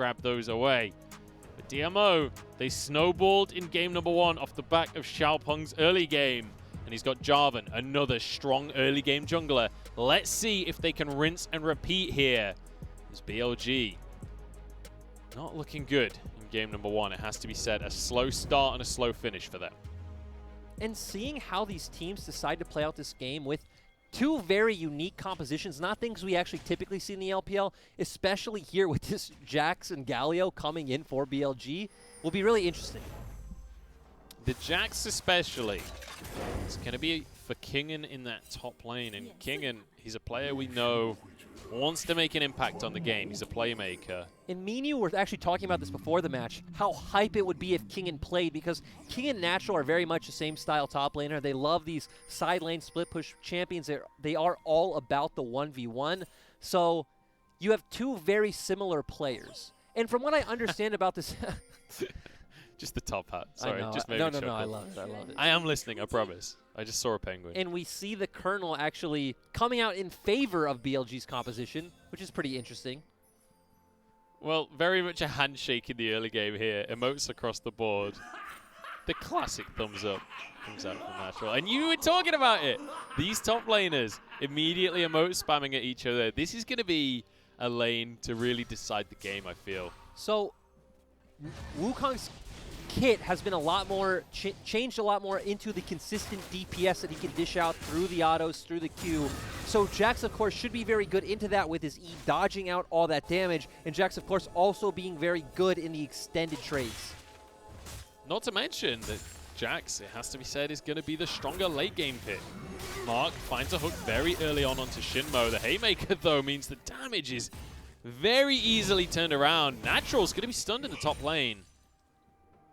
grab those away. But DMO, they snowballed in game number 1 off the back of Xiaopeng's early game. And he's got Jarvan, another strong early game jungler. Let's see if they can rinse and repeat here. As BLG, not looking good in game number 1, it has to be said. A slow start and a slow finish for them. And seeing how these teams decide to play out this game with two very unique compositions, not things we actually typically see in the LPL, especially here with this Jax and Galio coming in for BLG, will be really interesting. The Jax especially, it's going to be for Kingen in that top lane. And Kingen, he's a player we know wants to make an impact on the game. He's a playmaker. And me and you were actually talking about this before the match, how hype it would be if Kingen played, because Kingen and Natural are very much the same style top laner. They love these side lane split push champions. They are all about the 1v1. So you have two very similar players. And from what I understand about this... Just the top hat. Sorry, just made no, me chuckle. I love it. I love it. I am listening, I promise. I just saw a penguin. And we see the Colonel actually coming out in favor of BLG's composition, which is pretty interesting. Well, very much a handshake in the early game here. Emotes across the board. The classic thumbs up comes out from Natural. And you were talking about it. These top laners immediately emote spamming at each other. This is going to be a lane to really decide the game, I feel. So, Wukong's kit has been a lot more, changed a lot more into the consistent DPS that he can dish out through the autos, through the Q. So Jax, of course, should be very good into that with his E dodging out all that damage. And Jax, of course, also being very good in the extended trades. Not to mention that Jax, it has to be said, is going to be the stronger late game pick. Mark finds a hook very early on onto Shinmo. The Haymaker, though, means the damage is very easily turned around. Natural's going to be stunned in the top lane.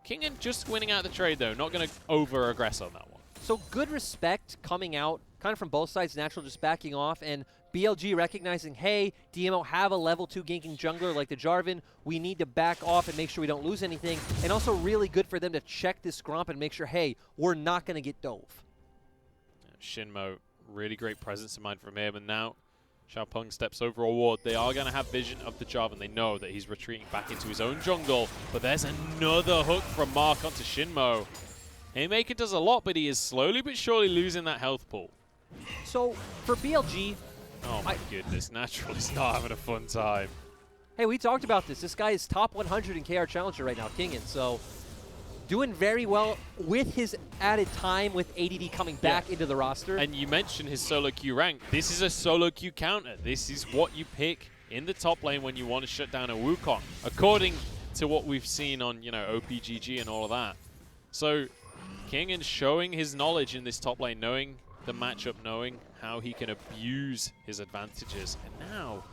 Kingen just winning out the trade, though. Not going to over-aggress on that one. So good respect coming out, kind of from both sides. Natural just backing off, and BLG recognizing, hey, DMO have a level 2 ganking jungler like the Jarvan. We need to back off and make sure we don't lose anything. And also really good for them to check this Gromp and make sure, hey, we're not going to get dove. Shinmo, really great presence in mind from him. And now Xiaopeng steps over a ward. They are going to have vision of the Jarvan. They know that he's retreating back into his own jungle. But there's another hook from Mark onto Shinmo. Haymaker does a lot, but he is slowly but surely losing that health pool. So for BLG... Oh my goodness, Natural is not having a fun time. Hey, we talked about this. This guy is top 100 in KR Challenger right now, Kingen. So doing very well with his added time with ADD coming back into the roster. And you mentioned his solo queue rank. This is a solo queue counter. This is what you pick in the top lane when you want to shut down a Wukong, according to what we've seen on, you know, OPGG and all of that. So Kingen showing his knowledge in this top lane, knowing the matchup, knowing how he can abuse his advantages. And now,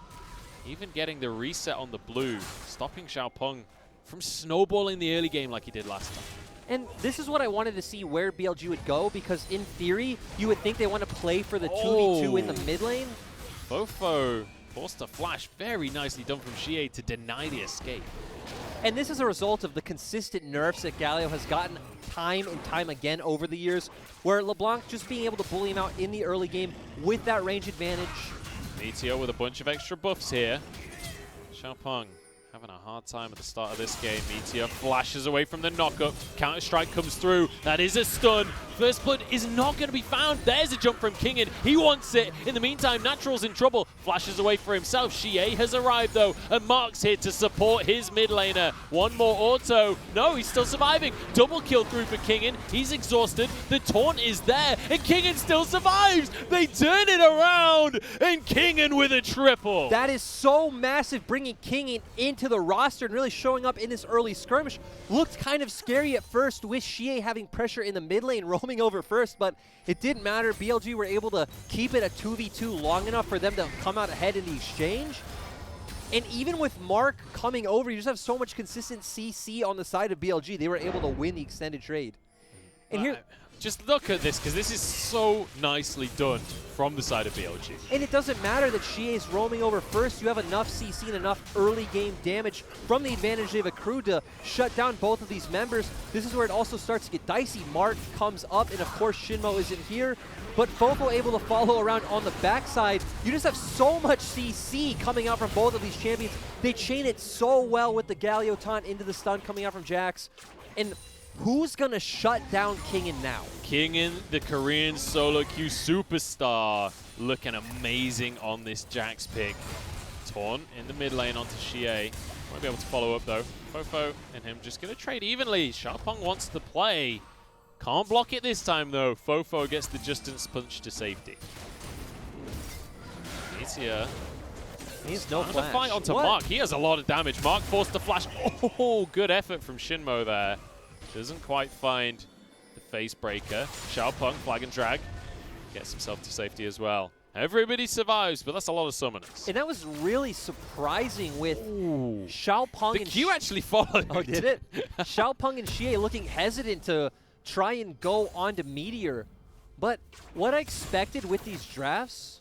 even getting the reset on the blue, stopping Xiaopeng from snowballing the early game like he did last time. And this is what I wanted to see where BLG would go, because in theory, you would think they want to play for the 2v2 in the mid lane. Fofo forced a flash. Very nicely done from Xie to deny the escape. And this is a result of the consistent nerfs that Galio has gotten time and time again over the years, where LeBlanc just being able to bully him out in the early game with that range advantage. Meteor with a bunch of extra buffs here. Xiaopeng having a hard time at the start of this game. Meteor flashes away from the knockup. Counter-Strike comes through. That is a stun. First blood is not going to be found. There's a jump from Kingen. He wants it. In the meantime, Natural's in trouble. Flashes away for himself. Xie has arrived, though, and Mark's here to support his mid laner. One more auto. No, he's still surviving. Double kill through for Kingen. He's exhausted. The taunt is there, and Kingen still survives. They turn it around, and Kingen with a triple. That is so massive, bringing Kingen into the roster and really showing up in this early skirmish. Looked kind of scary at first with Xie having pressure in the mid lane, roaming over first, but it didn't matter. BLG were able to keep it a 2v2 long enough for them to come out ahead in the exchange. And even with Mark coming over, you just have so much consistent CC on the side of BLG. They were able to win the extended trade. And here, just look at this, because this is so nicely done from the side of BLG. And it doesn't matter that Xie is roaming over first. You have enough CC and enough early game damage from the advantage they've accrued to shut down both of these members. This is where it also starts to get dicey. Mark comes up, and of course Shinmo isn't here. But Fofo able to follow around on the backside. You just have so much CC coming out from both of these champions. They chain it so well with the Galio taunt into the stun coming out from Jax. And who's going to shut down Kingin now? Kingin, the Korean solo queue superstar, looking amazing on this Jax pick. Taunt in the mid lane onto Xie. Won't be able to follow up though. Fofo and him just going to trade evenly. Xiaopeng wants to play. Can't block it this time though. Fofo gets the distance punch to safety. Meteor. He's no flash. Fight onto Mark. He has a lot of damage. Mark forced to flash. Oh, good effort from Shinmo there. Doesn't quite find the face breaker. Xiaopeng, flag and drag. Gets himself to safety as well. Everybody survives, but that's a lot of summoners. And that was really surprising with Xiaopeng and the Q actually followed. Oh, did it? Xiaopeng and Xie looking hesitant to try and go onto Meteor. But what I expected with these drafts,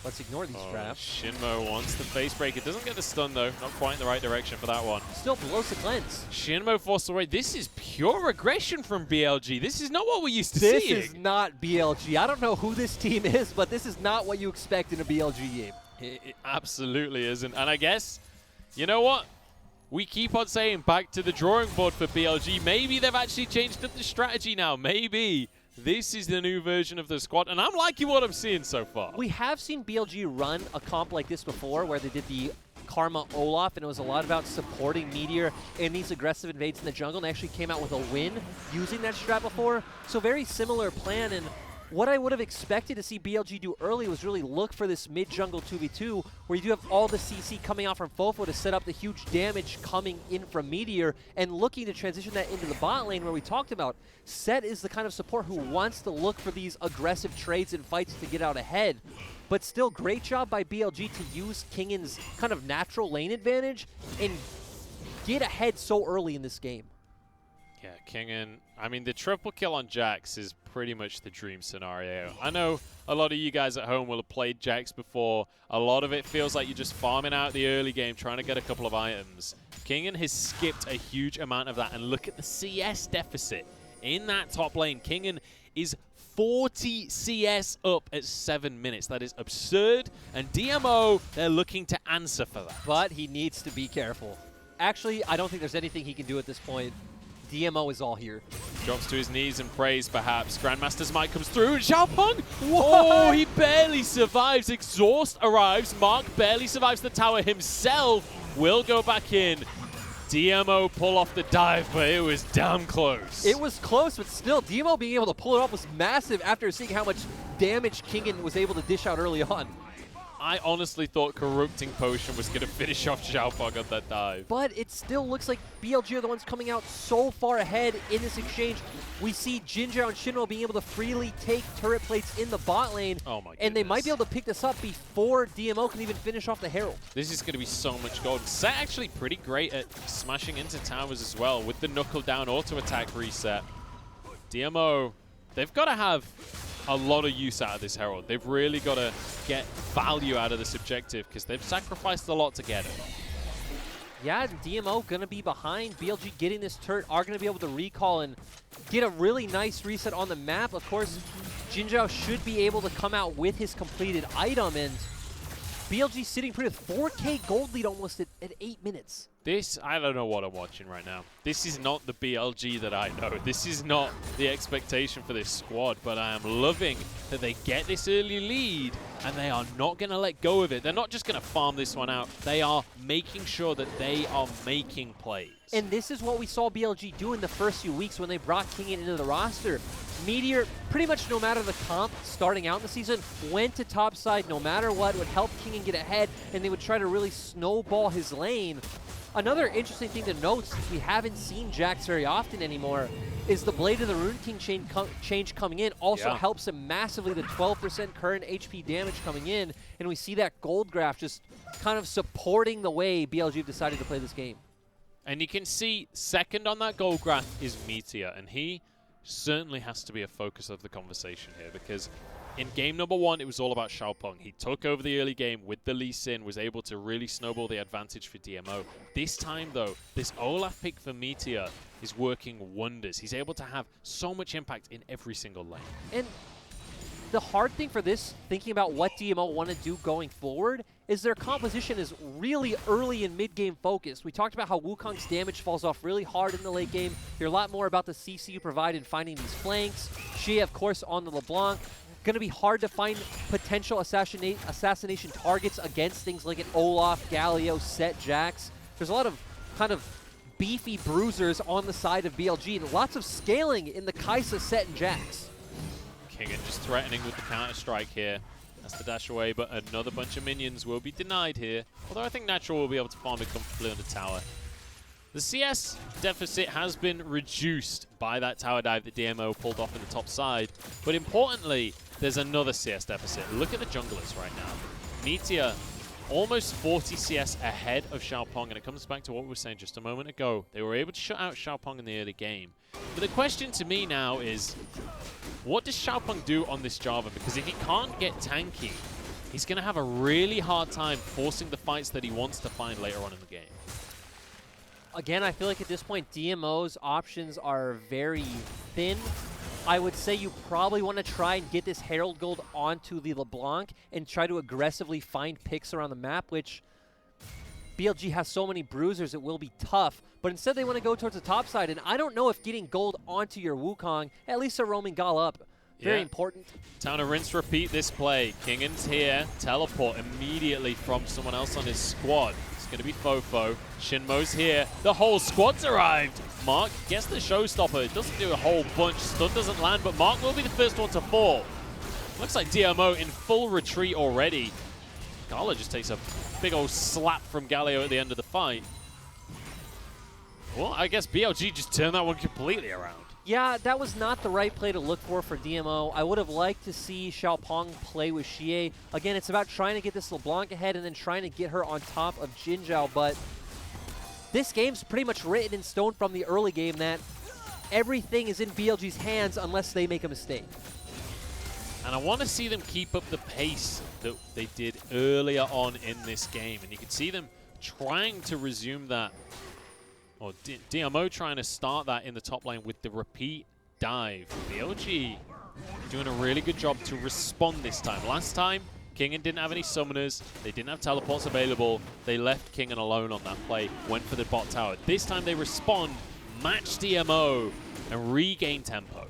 let's ignore these drafts. Shinmo wants the face breaker. Doesn't get the stun though. Not quite in the right direction for that one. Still blows the cleanse. Shinmo forced away. This is pure aggression from BLG. This is not what we used to see. This is not BLG. I don't know who this team is, but this is not what you expect in a BLG game. It absolutely isn't. And I guess, you know what? We keep on saying back to the drawing board for BLG. Maybe they've actually changed up the strategy now. Maybe this is the new version of the squad. And I'm liking what I'm seeing so far. We have seen BLG run a comp like this before where they did the Karma Olaf, and it was a lot about supporting Meteor in these aggressive invades in the jungle, and they actually came out with a win using that strat before. So very similar plan, and what I would have expected to see BLG do early was really look for this mid-jungle 2v2 where you do have all the CC coming out from Fofo to set up the huge damage coming in from Meteor, and looking to transition that into the bot lane where we talked about. Set is the kind of support who wants to look for these aggressive trades and fights to get out ahead. But still, great job by BLG to use Kingin's kind of natural lane advantage and get ahead so early in this game. Yeah, Kingin, I mean, the triple kill on Jax is pretty much the dream scenario. I know a lot of you guys at home will have played Jax before. A lot of it feels like you're just farming out the early game, trying to get a couple of items. Kingin has skipped a huge amount of that, and look at the CS deficit in that top lane. Kingin is 40 CS up at 7 minutes. That is absurd, and DMO, they're looking to answer for that. But he needs to be careful. Actually, I don't think there's anything he can do at this point. DMO is all here. Drops to his knees and prays, perhaps. Grandmaster's Might comes through, and Xiaopeng! Oh, he barely survives. Exhaust arrives. Mark barely survives the tower himself. Will go back in. DMO pull off the dive, but it was damn close. It was close, but still, DMO being able to pull it off was massive after seeing how much damage Kingin was able to dish out early on. I honestly thought Corrupting Potion was going to finish off Xiaopeng on that dive. But it still looks like BLG are the ones coming out so far ahead in this exchange. We see Jinzhao and Shinmo being able to freely take turret plates in the bot lane. Oh my goodness. And they might be able to pick this up before DMO can even finish off the Herald. This is going to be so much gold. Set actually pretty great at smashing into towers as well with the knuckle down auto attack reset. DMO, they've got to have a lot of use out of this Herald. They've really got to get value out of this objective because they've sacrificed a lot to get it. Yeah, DMO going to be behind. BLG getting this turret are going to be able to recall and get a really nice reset on the map. Of course, Jinzhao should be able to come out with his completed item, and BLG sitting pretty with 4K gold lead almost at 8 minutes. This, I don't know what I'm watching right now. This is not the BLG that I know. This is not the expectation for this squad, but I am loving that they get this early lead and they are not going to let go of it. They're not just going to farm this one out. They are making sure that they are making plays. And this is what we saw BLG do in the first few weeks when they brought Kingin into the roster. Meteor, pretty much no matter the comp starting out in the season, went to topside no matter what, would help Kingin get ahead, and they would try to really snowball his lane. Another interesting thing to note, since we haven't seen Jax very often anymore, is the Blade of the Rune King change coming in also helps him massively, the 12% current HP damage coming in, and we see that gold graph just kind of supporting the way BLG have decided to play this game. And you can see second on that gold graph is Meteor, and he certainly has to be a focus of the conversation here, because in game number 1, it was all about Xiaopeng. He took over the early game with the Lee Sin, was able to really snowball the advantage for DMO. This time, though, this Olaf pick for Meteor is working wonders. He's able to have so much impact in every single lane. And the hard thing for this, thinking about what DMO want to do going forward, is their composition is really early and mid-game focused. We talked about how Wukong's damage falls off really hard in the late game. You're a lot more about the CC you provide in finding these flanks. Xie, of course, on the LeBlanc. Going to be hard to find potential assassination targets against things like an Olaf, Galio, Set, Jax. There's a lot of kind of beefy bruisers on the side of BLG, and lots of scaling in the Kai'Sa, Set, and Jax. Kingen just threatening with the counter-strike here. That's the dash away, but another bunch of minions will be denied here. Although I think Natural will be able to farm it comfortably on the tower. The CS deficit has been reduced by that tower dive that DMO pulled off in the top side. But importantly, there's another CS deficit. Look at the junglers right now. Meteor almost 40 CS ahead of Xiaopeng, and it comes back to what we were saying just a moment ago. They were able to shut out Xiaopeng in the early game. But the question to me now is, what does Xiaopeng do on this Java? Because if he can't get tanky, he's going to have a really hard time forcing the fights that he wants to find later on in the game. Again, I feel like at this point, DMO's options are very thin. I would say you probably want to try and get this Herald Gold onto the LeBlanc and try to aggressively find picks around the map, which BLG has so many bruisers, it will be tough. But instead, they want to go towards the top side, and I don't know if getting gold onto your Wukong, at least a roaming Gal up, very important. Time to rinse, repeat this play. Kingen's here, teleport immediately from someone else on his squad. It's going to be Fofo. Shinmo's here. The whole squad's arrived. Mark gets the showstopper. It doesn't do a whole bunch. Stun doesn't land, but Mark will be the first one to fall. Looks like DMO in full retreat already. Gala just takes a big old slap from Galio at the end of the fight. Well, I guess BLG just turned that one completely around. Yeah, that was not the right play to look for DMO. I would have liked to see Xiaopeng play with Xie. Again, it's about trying to get this LeBlanc ahead and then trying to get her on top of Jinzhao, but this game's pretty much written in stone from the early game that everything is in BLG's hands unless they make a mistake. And I want to see them keep up the pace that they did earlier on in this game. And you can see them trying to resume that, or DMO trying to start that in the top lane with the repeat dive. BLG doing a really good job to respond this time. Last time, Kingen didn't have any summoners. They didn't have teleports available. They left Kingen alone on that play, went for the bot tower. This time they respond, match DMO, and regain tempo.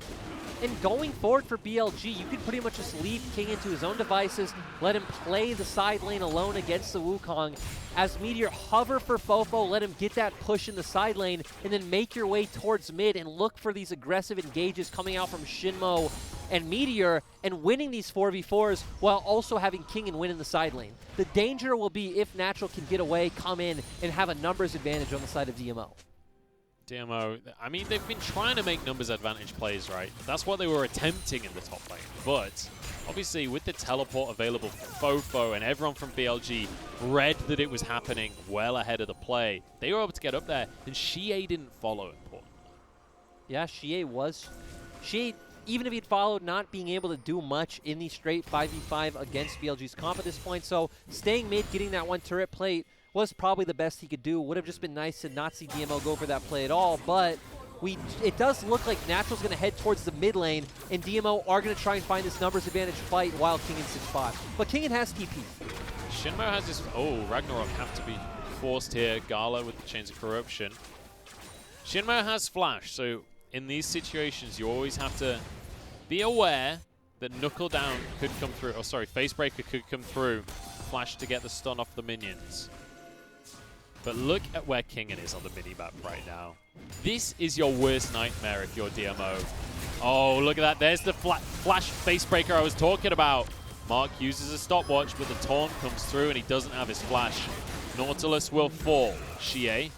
And going forward for BLG, you can pretty much just leave Kingen to his own devices, let him play the side lane alone against the Wukong. As Meteor, hover for Fofo, let him get that push in the side lane, and then make your way towards mid and look for these aggressive engages coming out from Shinmo and Meteor, and winning these 4v4s while also having Kingen win in the side lane. The danger will be if Natural can get away, come in, and have a numbers advantage on the side of DMO. DMO, I mean, they've been trying to make numbers advantage plays, right? That's what they were attempting in the top lane. But obviously, with the teleport available for Fofo and everyone from BLG read that it was happening well ahead of the play, they were able to get up there, and Xie didn't follow, importantly. Yeah, Xie, even if he'd followed, not being able to do much in the straight 5v5 against BLG's comp at this point. So staying mid, getting that one turret plate was probably the best he could do. Would have just been nice to not see DMO go for that play at all, but it does look like Natural's going to head towards the mid lane, and DMO are going to try and find this numbers advantage fight while Kingen sits spot. But Kingen has TP. Shinmo has this, Ragnarok have to be forced here. Gala with the Chains of Corruption. Shinmo has Flash, so in these situations you always have to be aware that Knuckle Down could come through, Facebreaker could come through. Flash to get the stun off the minions. But look at where Kingen is on the minimap right now. This is your worst nightmare if you're DMO. Oh, look at that. There's the Flash Facebreaker I was talking about. Mark uses a stopwatch, but the taunt comes through and he doesn't have his Flash. Nautilus will fall. Xie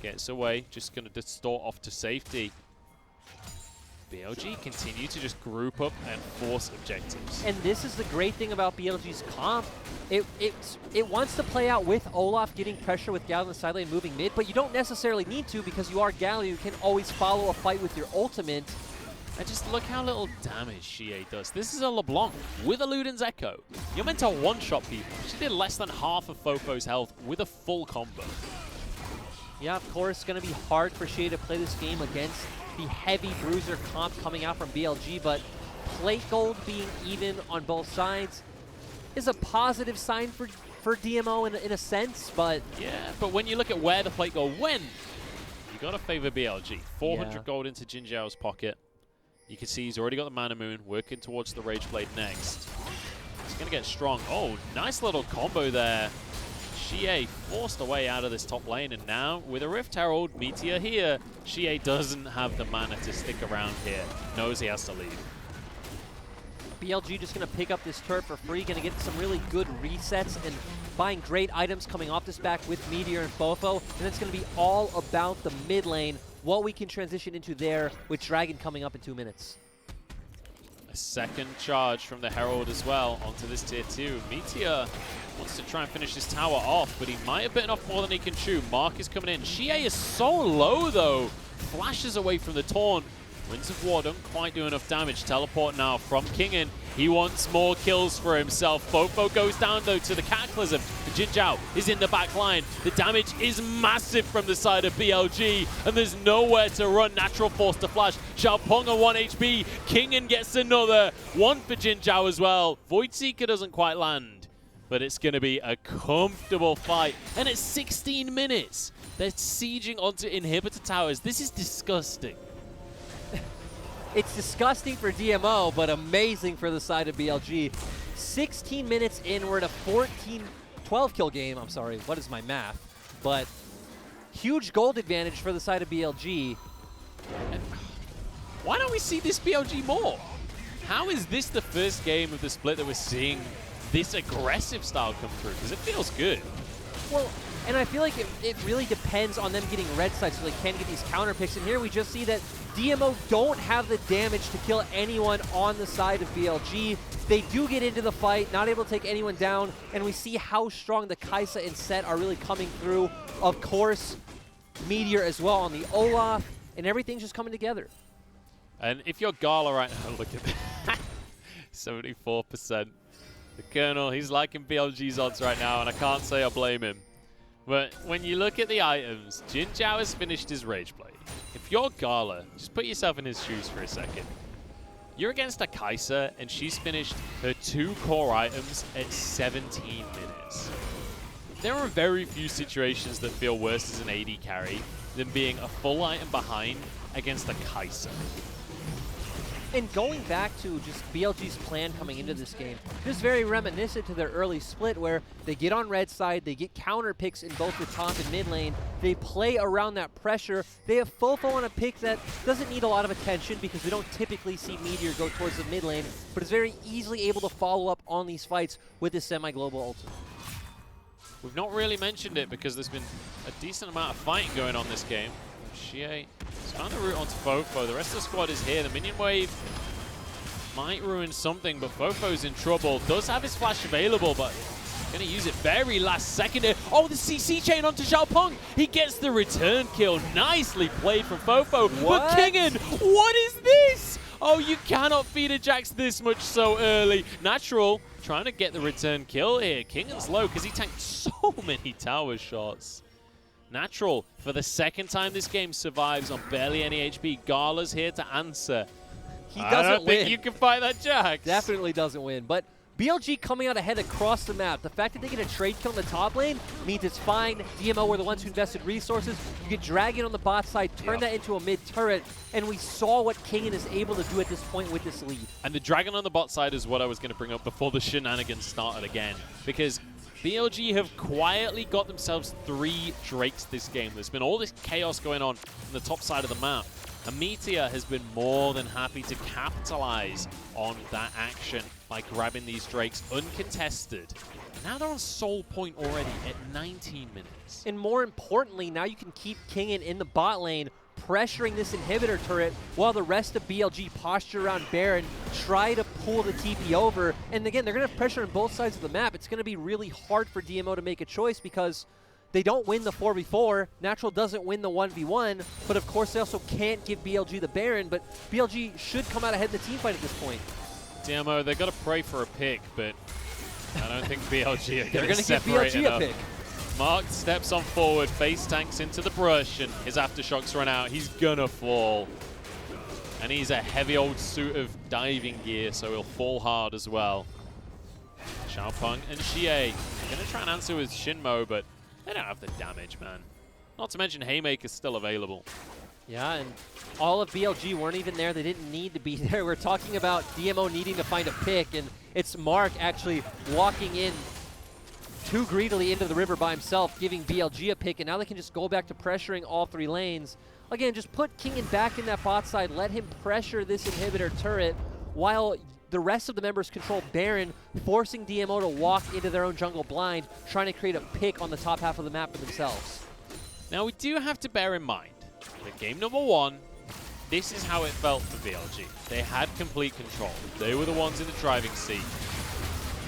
gets away, just going to distort off to safety. BLG continue to just group up and force objectives. And this is the great thing about BLG's comp. It wants to play out with Olaf getting pressure with Gal in the side lane moving mid, but you don't necessarily need to because you are Gal. You can always follow a fight with your ultimate. And just look how little damage Xie does. This is a LeBlanc with a Luden's Echo. You're meant to one-shot people. She did less than half of Fofo's health with a full combo. Yeah, of course, it's going to be hard for Xie to play this game against the heavy bruiser comp coming out from BLG, but plate gold being even on both sides is a positive sign for DMO in a sense, but... Yeah, but when you look at where the plate gold went, you got to favor BLG. 400 gold into Jin Zhao's pocket. You can see he's already got the Mana Moon, working towards the Rage Blade next. He's going to get strong. Oh, nice little combo there. Xie forced away out of this top lane, and now with a Rift Herald, Meteor here, Xie doesn't have the mana to stick around here. Knows he has to leave. BLG just going to pick up this turret for free, going to get some really good resets and buying great items coming off this back with Meteor and Fofo, and it's going to be all about the mid lane, what we can transition into there with Dragon coming up in 2 minutes. A second charge from the Herald as well onto this tier 2. Meteor wants to try and finish this tower off, but he might have bitten off more than he can chew. Mark is coming in. Xie is so low, though. Flashes away from the taunt. Winds of War don't quite do enough damage. Teleport now from Kingen. He wants more kills for himself. Fofo goes down, though, to the Cataclysm. Jin Zhao is in the back line. The damage is massive from the side of BLG, and there's nowhere to run. Natural force to flash. Xiaopeng on 1 HP. Kingen gets another. One for Jin Zhao as well. Voidseeker doesn't quite land, but it's going to be a comfortable fight. And it's 16 minutes. They're sieging onto inhibitor towers. This is disgusting. It's disgusting for DMO, but amazing for the side of BLG. 16 minutes in, we're at a 12 kill game. I'm sorry, what is my math? But huge gold advantage for the side of BLG. And why don't we see this BLG more? How is this the first game of the split that we're seeing this aggressive style come through? Because it feels good. Well, and I feel like it really depends on them getting red side so they can get these counter picks. And here we just see that DMO don't have the damage to kill anyone on the side of BLG. They do get into the fight, not able to take anyone down, and we see how strong the Kai'Sa and Set are really coming through. Of course, Meteor as well on the Olaf, and everything's just coming together. And if you're Gala right now, look at that. 74%. The Colonel, he's liking BLG's odds right now, and I can't say I blame him. But when you look at the items, Jin Zhao has finished his Rage Blade. If you're Gala, just put yourself in his shoes for a second. You're against a Kai'Sa, and she's finished her 2 core items at 17 minutes. There are very few situations that feel worse as an AD carry than being a full item behind against a Kai'Sa. And going back to just BLG's plan coming into this game, just very reminiscent to their early split where they get on red side, they get counter picks in both the top and mid lane, they play around that pressure. They have Fofo on a pick that doesn't need a lot of attention because we don't typically see Meteor go towards the mid lane, but is very easily able to follow up on these fights with his semi-global ultimate. We've not really mentioned it because there's been a decent amount of fighting going on this game. Xie is found the route onto Fofo. The rest of the squad is here. The minion wave might ruin something, but Fofo's in trouble. Does have his flash available, but going to use it very last second here. Oh, the CC chain onto Xiaopeng. He gets the return kill. Nicely played from Fofo. What? But Kingen, what is this? Oh, you cannot feed a Jax this much so early. Natural trying to get the return kill here. Kingen's low because he tanked so many tower shots. Natural, for the second time this game, survives on barely any HP. Gala's here to answer. He doesn't I don't think win. you can fight that Jax. Definitely doesn't win, but BLG coming out ahead across the map. The fact that they get a trade kill in the top lane means it's fine. DMO were the ones who invested resources. You get Dragon on the bot side, turn that into a mid turret, and we saw what Kingen is able to do at this point with this lead. And the Dragon on the bot side is what I was going to bring up before the shenanigans started again, because BLG have quietly got themselves 3 Drakes this game. There's been all this chaos going on the top side of the map. And Meteor has been more than happy to capitalize on that action by grabbing these Drakes uncontested. And now they're on soul point already at 19 minutes. And more importantly, now you can keep Kingen in the bot lane, pressuring this inhibitor turret while the rest of BLG posture around Baron, try to pull the TP over. And again, they're going to have pressure on both sides of the map. It's going to be really hard for DMO to make a choice because they don't win the 4v4. Natural doesn't win the 1v1, but of course they also can't give BLG the Baron, but BLG should come out ahead in the team fight at this point. DMO, they've got to pray for a pick, but I don't think BLG are They're going to give separate BLG enough. a pick. Mark steps on forward, face tanks into the brush, and his aftershocks run out. He's gonna fall. And he's a heavy old suit of diving gear, so he'll fall hard as well. Xiaopeng and Xie gonna try and answer with Shinmo, but they don't have the damage, man. Not to mention Haymaker's still available. Yeah, and all of BLG weren't even there. They didn't need to be there. We're talking about DMO needing to find a pick, and it's Mark actually walking in too greedily into the river by himself, giving BLG a pick, and now they can just go back to pressuring all 3 lanes. Again, just put Kingin back in that bot side, let him pressure this inhibitor turret, while the rest of the members control Baron, forcing DMO to walk into their own jungle blind, trying to create a pick on the top half of the map for themselves. Now we do have to bear in mind that game number 1, this is how it felt for BLG. They had complete control. They were the ones in the driving seat.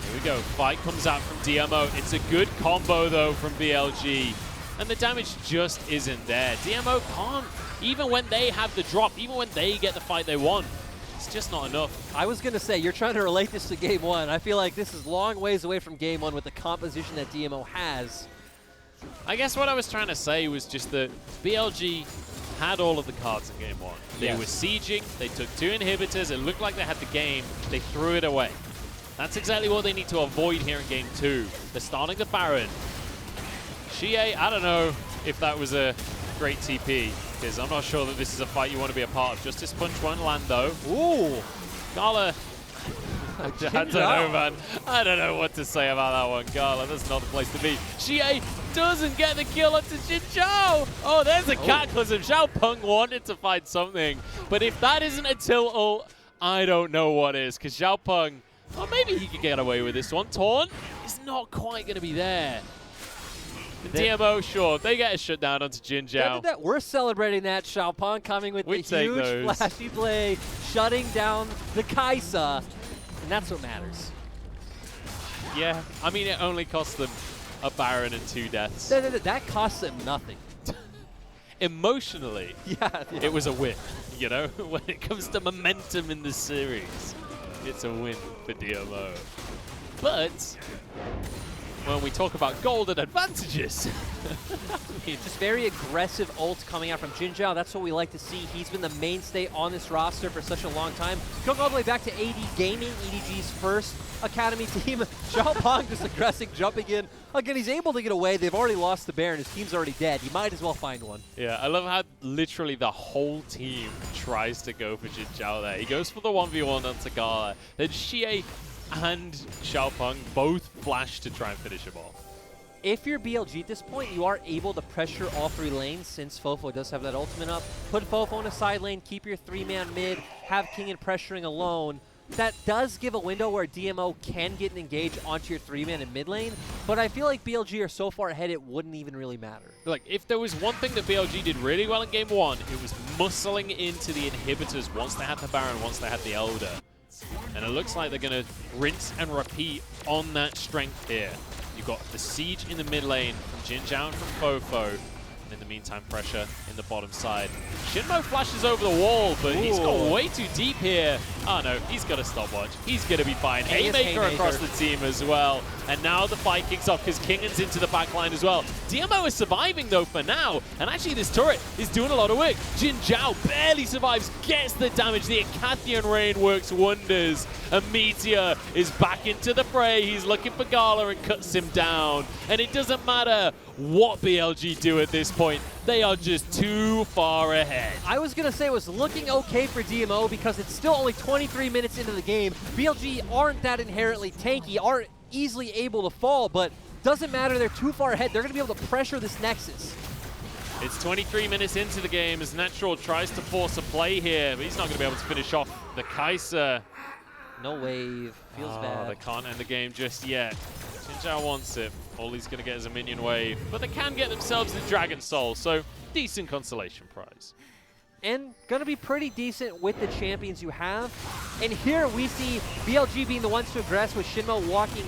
Here we go, fight comes out from DMO. It's a good combo though from BLG, and the damage just isn't there. DMO can't, even when they have the drop, even when they get the fight they want, it's just not enough. I was gonna say, you're trying to relate this to game 1. I feel like this is long ways away from game 1 with the composition that DMO has. I guess what I was trying to say was just that BLG had all of the cards in game 1. They were sieging, they took 2 inhibitors, it looked like they had the game, they threw it away. That's exactly what they need to avoid here in game 2. They're starting the Baron. Xie, I don't know if that was a great TP, because I'm not sure that this is a fight you want to be a part of. Justice Punch won't land though. Ooh! Gala, I don't know, man. I don't know what to say about that one. Gala, that's not the place to be. Xie doesn't get the kill onto Jin Zhao. Oh, there's a cataclysm. Xiaopeng wanted to find something, but if that isn't a tilt ult, I don't know what is, because Xiaopeng, well, maybe he could get away with this one. Taunt is not quite going to be there. The DMO, sure, they get a shutdown onto Jin Zhao. We're celebrating that. Xiaopeng coming with the huge flashy play, shutting down the Kaisa, and that's what matters. Yeah, I mean, it only cost them a Baron and 2 deaths. That costs them nothing. Emotionally, yeah, it was a win. You know, when it comes to momentum in the series, it's a win for DMO. But when we talk about golden advantages, just very aggressive ult coming out from Jin Zhao. That's what we like to see. He's been the mainstay on this roster for such a long time. Going all the way back to AD Gaming, EDG's first academy team. Xiaopeng just aggressive, jumping in. Again, he's able to get away. They've already lost the Baron. His team's already dead. He might as well find one. Yeah, I love how literally the whole team tries to go for Jin Zhao there. He goes for the 1v1 on Tagala. Then Xie and Xiaopeng both flash to try and finish him off. If you're BLG at this point, you are able to pressure all 3 lanes since Fofo does have that ultimate up. Put Fofo in a side lane, keep your 3-man mid, have Kingin pressuring alone. That does give a window where DMO can get an engage onto your 3-man in mid lane, but I feel like BLG are so far ahead it wouldn't even really matter. Like, if there was one thing that BLG did really well in game 1, it was muscling into the inhibitors once they had the Baron, once they had the Elder. And it looks like they're going to rinse and repeat on that strength here. You've got the siege in the mid lane from Jin Zhao and from Fofo. And in the meantime, pressure in the bottom side. Shinmo flashes over the wall, but he's got way too deep here. Oh no, he's got a stopwatch. He's going to be fine. Haymaker across the team as well. And now the fight kicks off because Kingin's into the backline as well. DMO is surviving though for now. And actually this turret is doing a lot of work. Jin Zhao barely survives, gets the damage. The Acathian Rain works wonders. And Meteor is back into the fray. He's looking for Gala and cuts him down. And it doesn't matter what BLG do at this point. They are just too far ahead. I was going to say it was looking okay for DMO because it's still only 23 minutes into the game. BLG aren't that inherently tanky, aren't easily able to fall, but doesn't matter. They're too far ahead. They're going to be able to pressure this Nexus. It's 23 minutes into the game as Natural tries to force a play here, but he's not going to be able to finish off the Kai'Sa. No wave. Feels bad. They can't end the game just yet. Jin Zhao wants it. All he's going to get is a minion wave. But they can get themselves the Dragon Soul, so decent consolation prize. And going to be pretty decent with the champions you have. And here we see BLG being the ones to aggress with Shinmo walking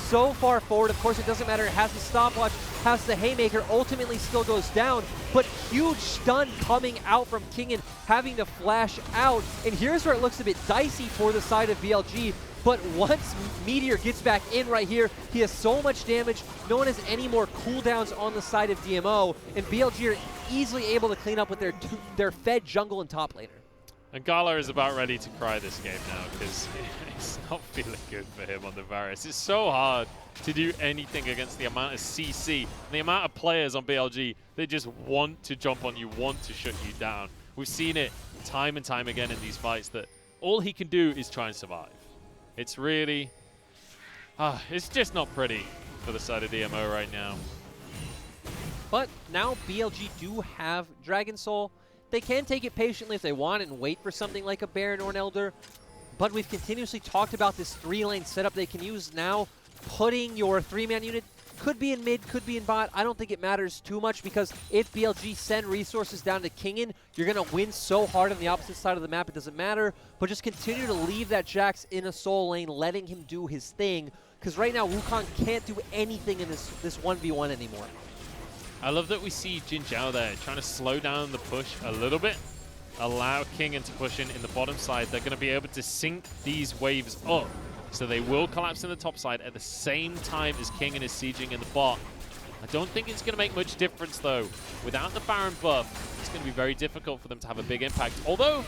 so far forward. Of course, it doesn't matter. It has the stopwatch, has the haymaker, ultimately still goes down. But huge stun coming out from Kingen, having to flash out. And here's where it looks a bit dicey for the side of BLG. But once Meteor gets back in right here, he has so much damage. No one has any more cooldowns on the side of DMO. And BLG are easily able to clean up with their fed jungle and top laner. And Gala is about ready to cry this game now because it's not feeling good for him on the Varus. It's so hard to do anything against the amount of CC and the amount of players on BLG that just want to jump on you, want to shut you down. We've seen it time and time again in these fights that all he can do is try and survive. It's really, it's just not pretty for the side of DMO right now. But now BLG do have Dragon Soul. They can take it patiently if they want and wait for something like a Baron or an Elder. But we've continuously talked about this 3-lane setup they can use now. Putting your 3-man unit, could be in mid, could be in bot. I don't think it matters too much because if BLG send resources down to Kingen, you're going to win so hard on the opposite side of the map, it doesn't matter. But just continue to leave that Jax in a soul lane, letting him do his thing. Because right now, Wukong can't do anything in this 1v1 anymore. I love that we see Jin Zhao there trying to slow down the push a little bit, allow Kingen to push in the bottom side. They're going to be able to sync these waves up, so they will collapse in the top side at the same time as Kingen is sieging in the bot. I don't think it's going to make much difference, though. Without the Baron buff, it's going to be very difficult for them to have a big impact, although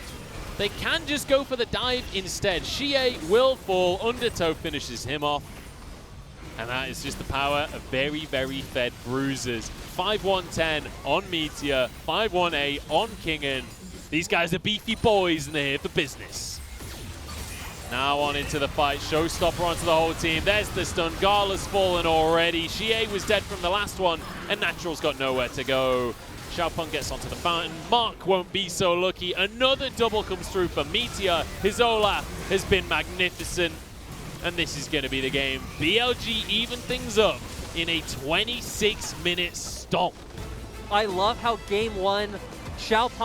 they can just go for the dive instead. Xie will fall, Undertow finishes him off. And that is just the power of very, very fed bruisers. 5-1-10 on Meteor, 5-1-8 on Kingen. These guys are beefy boys and they're here for business. Now on into the fight. Showstopper onto the whole team. There's the stun. Gala's fallen already. Xie was dead from the last one, and Natural's got nowhere to go. Xiaopeng gets onto the fountain. Mark won't be so lucky. Another double comes through for Meteor. His Olaf has been magnificent. And this is going to be the game. BLG even things up in a 26-minute stomp. I love how game one, Xiaopeng